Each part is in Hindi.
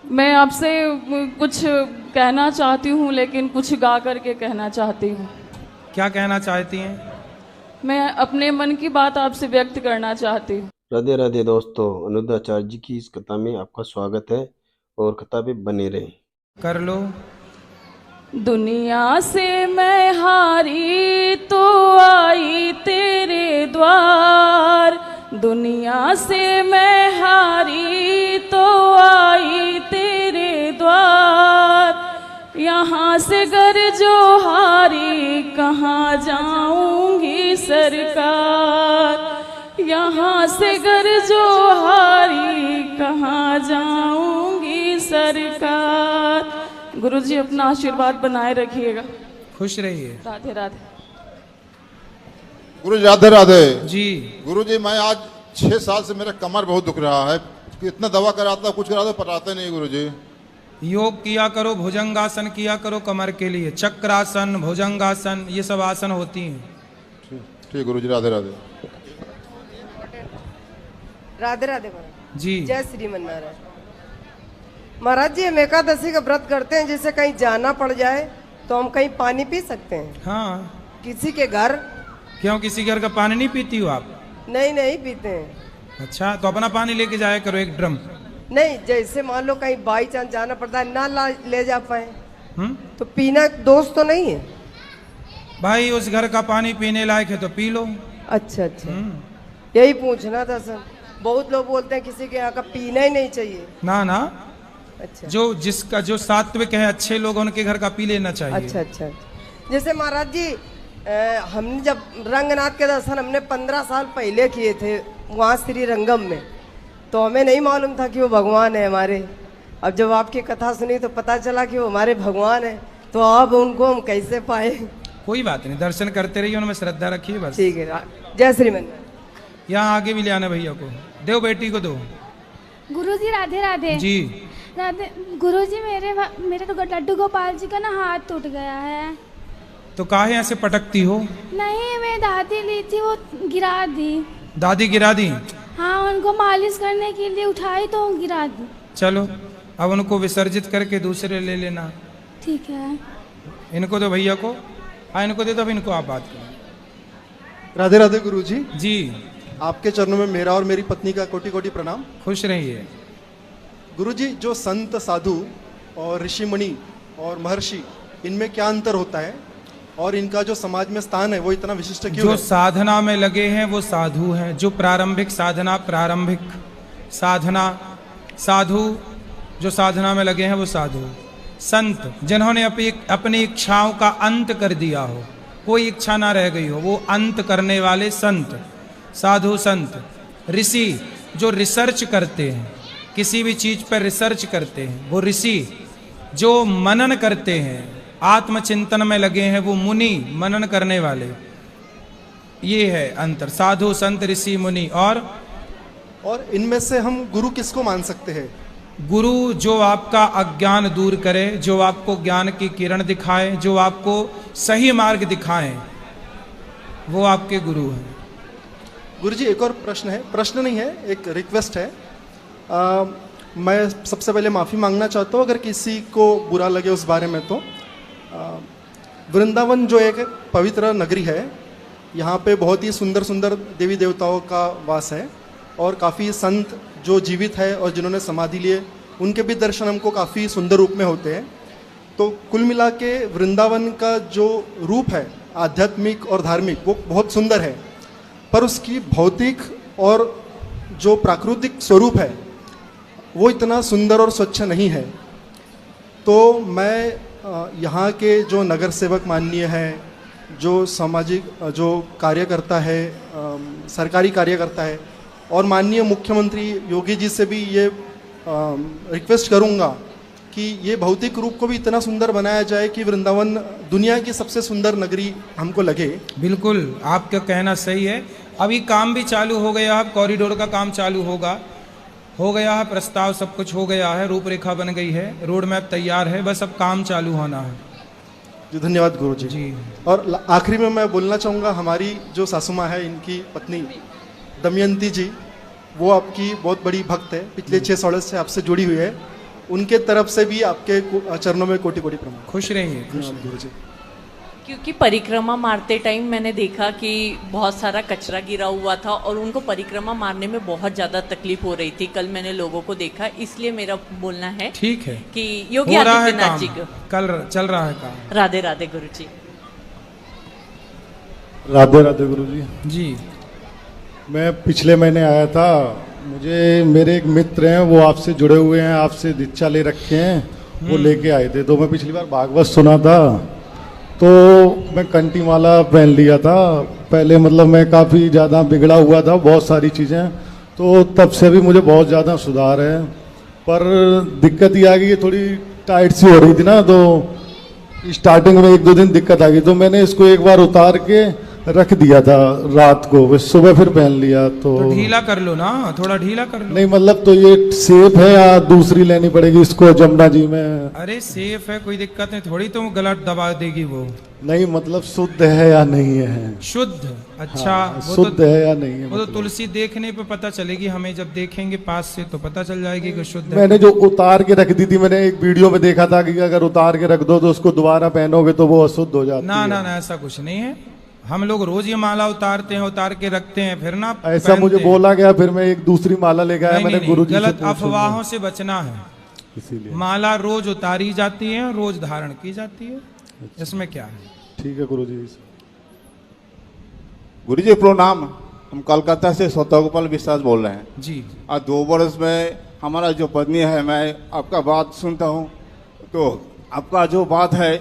मैं आपसे कुछ कहना चाहती हूँ, लेकिन कुछ गा करके कहना चाहती हूँ। क्या कहना चाहती हैं? मैं अपने मन की बात आपसे व्यक्त करना चाहती हूँ। राधे राधे दोस्तों, अनुदाचार्य जी की इस कथा में आपका स्वागत है और कथा पे बने रहें। कर लो। दुनिया से मैं हारी तो आई तेरे द्वार, दुनिया से मैं हारी तो आई तेरे द्वार। यहाँ से गर जो हारी कहाँ जाऊंगी सरकार, यहाँ से गर जो हारी कहाँ जाऊंगी सरकार। गुरुजी अपना आशीर्वाद बनाए रखिएगा। खुश रहिए। राधे राधे। गुरु जी राधे राधे जी। गुरु जी, मैं आज 6 साल से मेरा कमर बहुत दुख रहा है। इतना दवा कराता कुछ कराता पटाते नहीं गुरु जी। योग किया करो, भुजंगासन किया करो कमर के लिए। चक्रासन, भुजंगासन, ये सब आसन होती हैं। ठीक गुरु जी, राधे राधे। राधे राधे महाराज जी। जय श्रीमन नारायण। महाराज जी, हम एकादशी का व्रत करते हैं, जैसे कहीं जाना पड़ जाए तो हम कहीं पानी पी सकते हैं? हाँ। किसी के घर? क्यों, किसी घर का पानी नहीं पीती हो आप? नहीं पीते हैं। अच्छा, तो अपना पानी लेके जाया करो, एक ड्रम। नहीं, जैसे मान लो कहीं बाई चांस जाना पड़ता है, ना ले जा पाए तो पीना दोस्त तो नहीं है? भाई उस घर का पानी पीने लायक है तो पी लो। अच्छा अच्छा, यही पूछना था सर। बहुत लोग बोलते हैं किसी के यहाँ का पीना ही नहीं चाहिए। ना ना, अच्छा, जिसका जो सात्विक है, अच्छे लोग, उनके घर का पी लेना चाहिए। अच्छा अच्छा। जैसे महाराज जी, हमने जब रंगनाथ के दर्शन हमने 15 साल पहले किए थे वहाँ श्री रंगम में, तो हमें नहीं मालूम था कि वो भगवान है हमारे। अब जब आपकी कथा सुनी तो पता चला कि वो हमारे भगवान है, तो अब उनको हम कैसे पाए? कोई बात नहीं, दर्शन करते रहिए, उनमें श्रद्धा रखिए बस। ठीक है। जय श्रीमन। यहाँ आगे भी ले आना भैया को, दो बेटी को दो। गुरुजी राधे राधे। जी। राधे गुरुजी, मेरे तो लड्डू गोपाल जी का ना हाथ टूट गया है। तो काहे ऐसे पटकती हो? नहीं, मैं दादी ली थी, वो गिरा दी। दादी गिरा दी? हाँ, उनको मालिश करने के लिए उठाई तो गिरा दी। चलो अब उनको विसर्जित करके दूसरे ले लेना। ठीक है। इनको दो भैया को। हाँ, इनको दे दो, अब इनको आप बात करो। राधे राधे गुरुजी। जी। आपके चरणों में मेरा और मेरी पत्नी का कोटि कोटि प्रणाम। खुश रहिए। गुरुजी, जो संत, साधु और ऋषि मुनि और महर्षि, इनमें क्या अंतर होता है और इनका जो समाज में स्थान है वो इतना विशिष्ट क्यों जो है? साधना में लगे हैं वो साधु हैं। जो प्रारंभिक साधना, साधु जो साधना में लगे हैं वो साधु। संत जिन्होंने अपनी इच्छाओं का अंत कर दिया हो, कोई इच्छा ना रह गई हो, वो अंत करने वाले संत, साधु संत। ऋषि जो रिसर्च करते हैं, किसी भी चीज पर रिसर्च करते हैं, वो ऋषि। जो मनन करते हैं, आत्मचिंतन में लगे हैं, वो मुनि, मनन करने वाले। ये है अंतर, साधु संत ऋषि मुनि। और इनमें से हम गुरु किसको मान सकते हैं? गुरु जो आपका अज्ञान दूर करे, जो आपको ज्ञान की किरण दिखाए, जो आपको सही मार्ग दिखाए, वो आपके गुरु हैं। गुरुजी, एक और प्रश्न है, प्रश्न नहीं है, एक रिक्वेस्ट है। मैं सबसे पहले माफ़ी मांगना चाहता हूँ अगर किसी को बुरा लगे उस बारे में। तो वृंदावन जो एक पवित्र नगरी है, यहाँ पे बहुत ही सुंदर सुंदर देवी देवताओं का वास है और काफ़ी संत जो जीवित है और जिन्होंने समाधि लिए, उनके भी दर्शन हमको काफ़ी सुंदर रूप में होते हैं। तो कुल मिला के वृंदावन का जो रूप है आध्यात्मिक और धार्मिक, वो बहुत सुंदर है, पर उसकी भौतिक और जो प्राकृतिक स्वरूप है वो इतना सुंदर और स्वच्छ नहीं है। तो मैं यहाँ के जो नगर सेवक माननीय हैं, जो सामाजिक जो कार्यकर्ता है, सरकारी कार्यकर्ता है, और माननीय मुख्यमंत्री योगी जी से भी ये रिक्वेस्ट करूँगा कि ये भौतिक रूप को भी इतना सुंदर बनाया जाए कि वृंदावन दुनिया की सबसे सुंदर नगरी हमको लगे। बिल्कुल, आपका कहना सही है। अभी काम भी चालू हो गया है, कॉरिडोर का काम चालू हो गया है, प्रस्ताव सब कुछ हो गया है, रूपरेखा बन गई है, रोड मैप तैयार है, बस अब काम चालू होना है। जी धन्यवाद गुरुजी। जी। और आखिरी में मैं बोलना चाहूँगा, हमारी जो सासू माँ है, इनकी पत्नी दमयंती जी, वो आपकी बहुत बड़ी भक्त है, पिछले 6 सालों से आपसे जुड़ी हुई है उनके तरफ से भी आपके चरणों में कोटि कोटि प्रणाम। खुश रहिए, खुश धन्यवाद गुरुजी। क्योंकि परिक्रमा मारते टाइम मैंने देखा कि बहुत सारा कचरा गिरा हुआ था और उनको परिक्रमा मारने में बहुत ज़्यादा तकलीफ हो रही थी। कल मैंने लोगों को देखा, इसलिए मेरा बोलना है ठीक है कि योगी हो रहा है आदित्यनाथ काम, जी को कल चल रहा है काम। राधे राधे गुरुजी। राधे राधे गुरुजी। जी मैं पिछले महीने आया था, मुझे मेरे एक मित्र हैं वो आपसे जुड़े हुए हैं, आपसे दीक्षा ले रखे हैं, वो लेके आए थे। तो मैं पिछली बार भागवत सुना था तो मैं कंठी माला पहन लिया था। पहले मतलब मैं काफ़ी ज़्यादा बिगड़ा हुआ था, बहुत सारी चीज़ें, तो तब से भी मुझे बहुत ज़्यादा सुधार है। पर दिक्कत ये आ गई, ये थोड़ी टाइट सी हो रही थी ना, तो स्टार्टिंग में 1-2 दिन दिक्कत आ गई, तो मैंने इसको एक बार उतार के रख दिया था रात को, सुबह फिर पहन लिया। तो ढीला कर लो ना, थोड़ा ढीला कर लो। नहीं मतलब तो ये सेफ है या दूसरी लेनी पड़ेगी इसको जमुना जी में? अरे सेफ है, कोई दिक्कत नहीं, थोड़ी तो गलत दबा देगी वो। नहीं मतलब शुद्ध है या नहीं है? शुद्ध, अच्छा हाँ, वो शुद्ध तो, है या नहीं है? वो तो मतलब तुलसी देखने पे पता चलेगी हमें, जब देखेंगे पास से तो पता चल जाएगी कि शुद्ध है। मैंने जो उतार के रख दी थी, मैंने एक वीडियो में देखा था कि अगर उतार के रख दो तो उसको दोबारा पहनोगे तो वो अशुद्ध हो जाती ना है। ना ना, ऐसा कुछ नहीं है। हम लोग रोज ये माला उतारते हैं, उतार के रखते हैं, फिर ना ऐसा पहनते मुझे हैं। बोला गया, फिर मैं एक दूसरी माला लेके आया, नहीं, मैंने नहीं, गुरुजी से गलत पूछा। अफवाहों से बचना है। इसीलिए माला रोज उतारी जाती है, रोज धारण की जाती है, इसमें क्या है। ठीक है गुरुजी। गुरुजी प्रणाम। हम कोलकाता से स्वतः गोपाल विश्वास बोल रहे हैं जी। और 2 वर्ष में हमारा जो पत्नी है, मैं आपका बात सुनता हूँ तो आपका जो बात है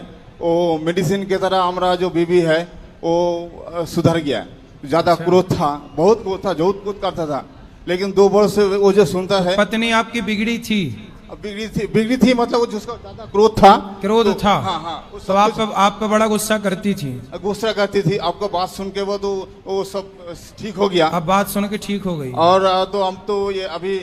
वो मेडिसिन की तरह हमारा जो बीबी है वो सुधर गया। ज़्यादा क्रोध था, बहुत क्रोध था, बहुत क्रोध करता था, लेकिन 2 वर्ष से वो जो सुनता है। पत्नी आपकी बिगड़ी थी? बिगड़ी थी मतलब वो जिसका ज़्यादा क्रोध था। क्रोध तो, था? हाँ हाँ। तो आप पे बड़ा गुस्सा करती थी? गुस्सा करती थी। आपको बात सुन के वो तो वो सब ठीक हो गया। अब बात सुन के ठीक हो गई? और तो हम तो ये अभी